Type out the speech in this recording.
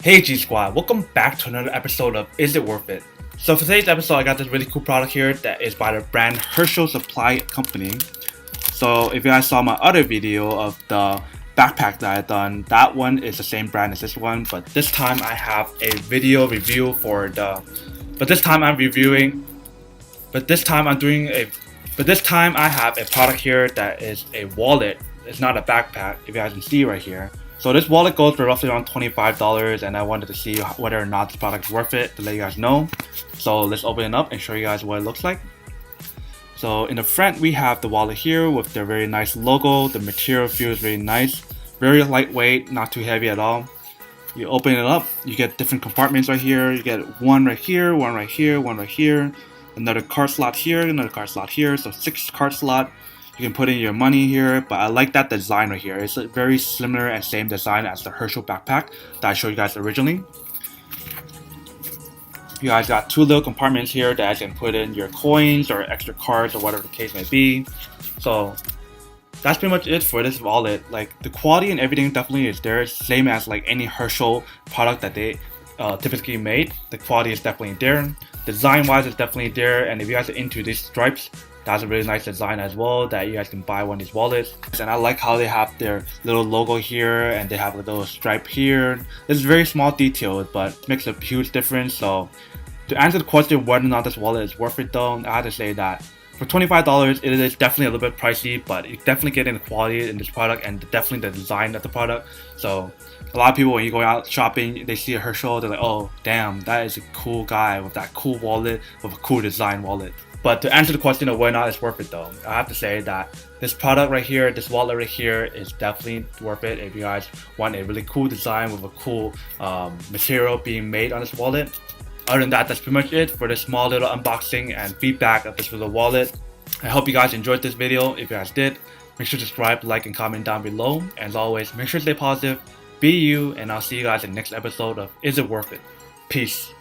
Hey G Squad, welcome back to another episode of Is It Worth It? So for today's episode, I got this really cool product here that is by the brand Herschel Supply Company. So if you guys saw my other video of the backpack that I done, that one is the same brand as this one, but this time I have a video review for the, but this time I have a product here that is a wallet. It's not a backpack, if you guys can see right here. So this wallet goes for roughly around $25, and I wanted to see whether or not this product is worth it to let you guys know. So let's open it up and show you guys what it looks like. So in the front we have the wallet here with their very nice logo. The material feels really nice, very lightweight, not too heavy at all. You open it up, you get different compartments right here. You get one right here, one right here, one right here, another card slot here, another card slot here. So 6 card slot. You can put in your money here, but I like that design right here. It's a very similar and same design as the Herschel backpack that I showed you guys originally. You guys got 2 little compartments here that you can put in your coins or extra cards or whatever the case may be. So that's pretty much it for this wallet. Like, the quality and everything definitely is there, same as like any Herschel product that they typically made. The quality is definitely there. Design wise, it's definitely there, and if you guys are into these stripes, that's a really nice design as well that you guys can buy one of these wallets. And I like how they have their little logo here and they have a little stripe here. It's very small details, but it makes a huge difference. So to answer the question whether or not this wallet is worth it though, I have to say that for $25, it is definitely a little bit pricey, but you definitely get in the quality in this product and definitely the design of the product. So a lot of people, when you go out shopping, they see a Herschel, they're like, oh damn, that is a cool guy with that cool wallet, with a cool design wallet. But to answer the question of whether or not it's worth it though, I have to say that this product right here, this wallet right here, is definitely worth it if you guys want a really cool design with a cool material being made on this wallet. Other than that, that's pretty much it for this small little unboxing and feedback of this little wallet. I hope you guys enjoyed this video. If you guys did, make sure to subscribe, like, and comment down below. As always, make sure to stay positive, be you, and I'll see you guys in the next episode of Is It Worth It? Peace.